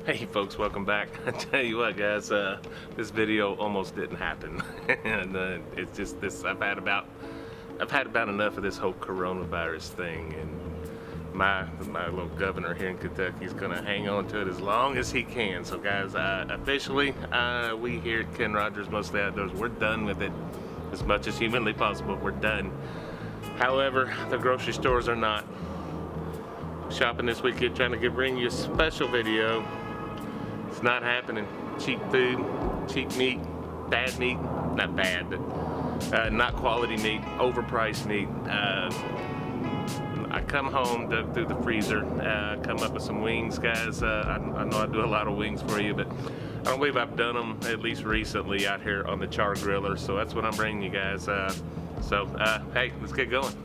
Hey folks, welcome back. I tell you what guys, this video almost didn't happen. And it's just this, I've had about enough of this whole coronavirus thing, and my little governor here in Kentucky is gonna hang on to it as long as he can. So guys, officially, we here at Ken Rogers Mostly Outdoors, we're done with it as much as humanly possible. We're done. However, the grocery stores are not. Shopping this weekend, trying to bring you a special video. It's not happening. Cheap food, cheap meat, bad meat, not bad, but not quality meat, overpriced meat. I come home, dug through the freezer, come up with some wings, guys. I know I do a lot of wings for you, but I don't believe I've done them, at least recently, out here on the Char-Griller, so that's what I'm bringing you guys. Hey, let's get going.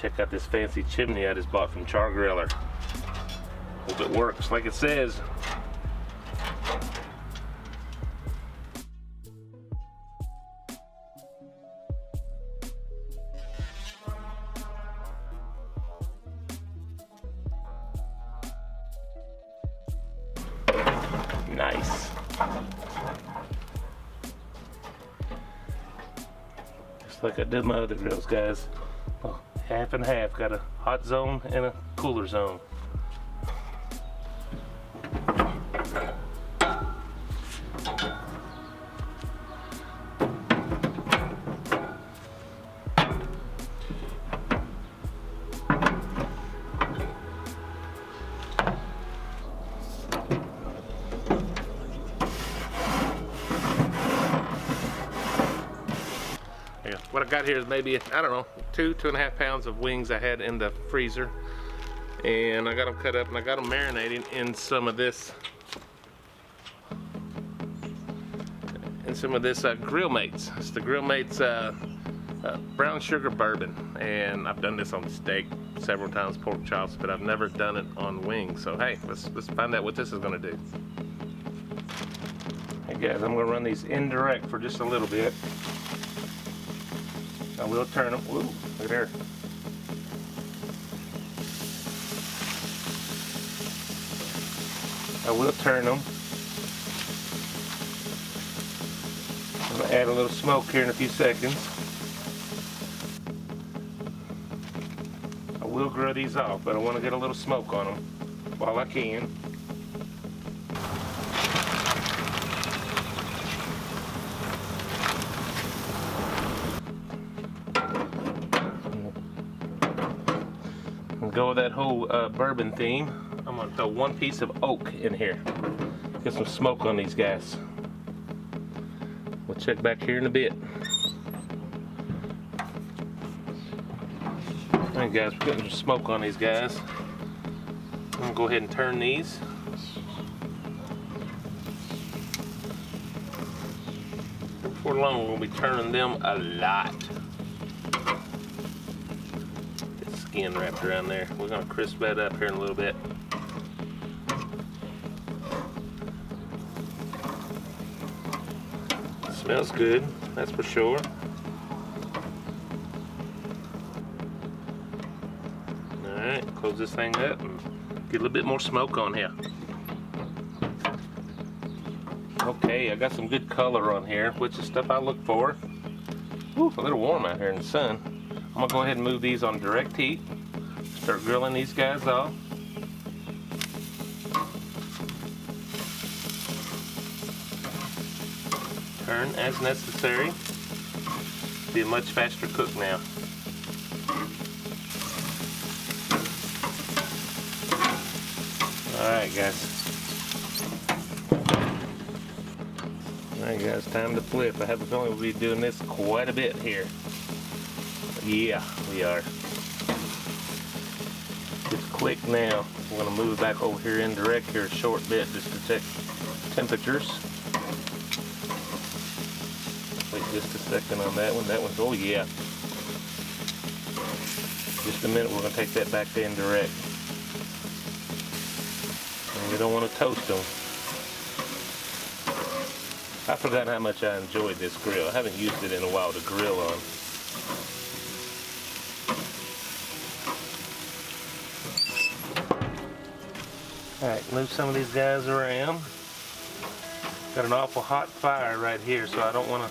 Check out this fancy chimney I just bought from Char-Griller. Hope it works like it says. Nice. Just like I did my other grills, guys. Oh, half and half. Got a hot zone and a cooler zone. What I got here is maybe, I don't know, 2.5 pounds of wings I had in the freezer, and I got them cut up and I got them marinating in some of this Grill Mates. It's the Grill Mates brown sugar bourbon, and I've done this on steak several times, pork chops, but I've never done it on wings. So hey, let's find out what this is going to do. Hey guys, I'm going to run these indirect for just a little bit. I will turn them. Ooh, look there. I will turn them. I'm going to add a little smoke here in a few seconds. I will grill these off, but I want to get a little smoke on them while I can. Go with that whole bourbon theme. I'm gonna throw one piece of oak in here. Get some smoke on these guys. We'll check back here in a bit. Alright guys, we're getting some smoke on these guys. I'm gonna go ahead and turn these. Before long, we'll be turning them a lot. Skin wrapped around there. We're going to crisp that up here in a little bit. Smells good, that's for sure. Alright, close this thing up and get a little bit more smoke on here. Okay, I got some good color on here, which is stuff I look for. Ooh, a little warm out here in the sun. I'm going to go ahead and move these on direct heat. Start grilling these guys off. Turn as necessary. Be a much faster cook now. Alright guys. Alright guys, time to flip. I have a feeling we'll be doing this quite a bit here. Yeah, we are. Just quick now. We're going to move back over here indirect here a short bit just to check temperatures. Wait just a second on that one. That one's, oh yeah. Just a minute, we're going to take that back to indirect. And we don't want to toast them. I forgot how much I enjoyed this grill. I haven't used it in a while to grill on. Alright, move some of these guys around. Got an awful hot fire right here, so I don't want to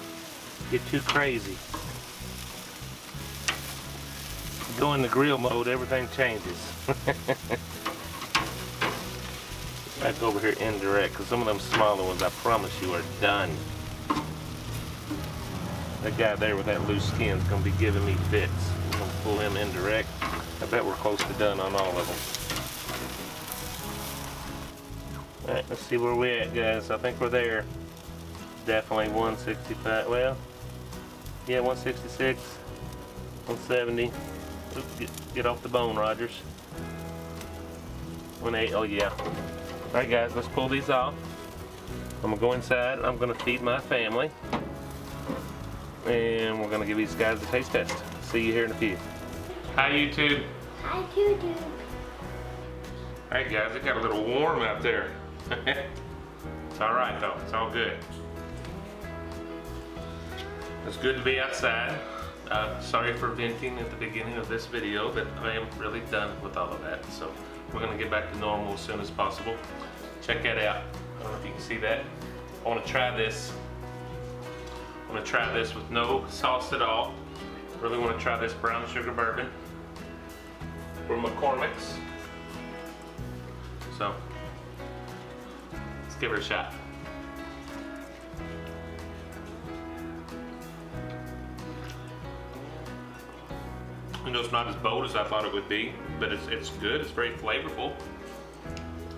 get too crazy. Go into grill mode, everything changes. Back over here indirect, because some of them smaller ones, I promise you, are done. That guy there with that loose skin is going to be giving me fits. I'm going to pull him indirect. I bet we're close to done on all of them. Alright, let's see where we're at, guys. I think we're there. Definitely 165. Well, yeah, 166, 170. Oops, get off the bone, Rogers. 180. Oh, yeah. Alright, guys, let's pull these off. I'm going to go inside. I'm going to feed my family. And we're going to give these guys a taste test. See you here in a few. Hi, YouTube. Hi, YouTube. Alright, guys, it got a little warm out there. It's alright, though. It's all good. It's good to be outside. Sorry for venting at the beginning of this video, but I am really done with all of that. So we're going to get back to normal as soon as possible. Check that out. I don't know if you can see that. I want to try this. I want to try this with no sauce at all. Really want to try this brown sugar bourbon from McCormick's. So let's give it a shot. You know, it's not as bold as I thought it would be, but it's good. It's very flavorful.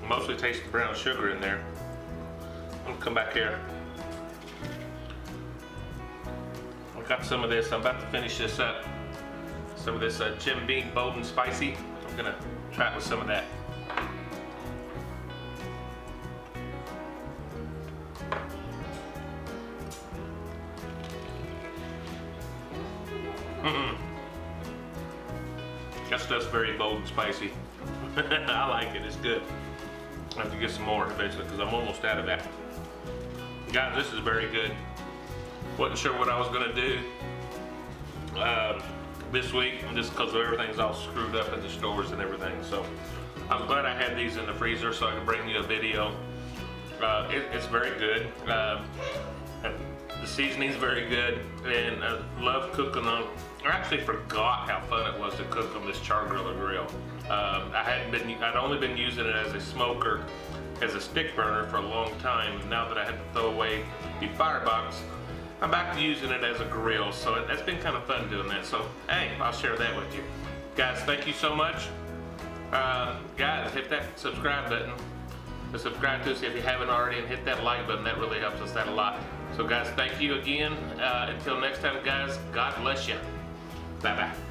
Mostly tastes the brown sugar in there. I'm gonna come back here. I got some of this. I'm about to finish this up. Some of this Jim Beam Bold and Spicy. I'm gonna try it with some of that. That stuff's very bold and spicy. I like it, it's good. I have to get some more eventually because I'm almost out of that. Guys, this is very good. Wasn't sure what I was gonna do this week just because everything's all screwed up in the stores and everything. So I'm glad I had these in the freezer so I can bring you a video. It's very good. The seasoning's very good, and I love cooking on. I actually forgot how fun it was to cook on this Char-Griller grill. I'd only been using it as a smoker, as a stick burner for a long time. Now that I had to throw away the firebox, I'm back to using it as a grill. So that's been kind of fun doing that. So hey, I'll share that with you. Guys, thank you so much. Guys, hit that subscribe button. Subscribe to us if you haven't already, and hit that like button. That really helps us out a lot. So guys, thank you again. Until next time, guys, God bless you. Bye-bye.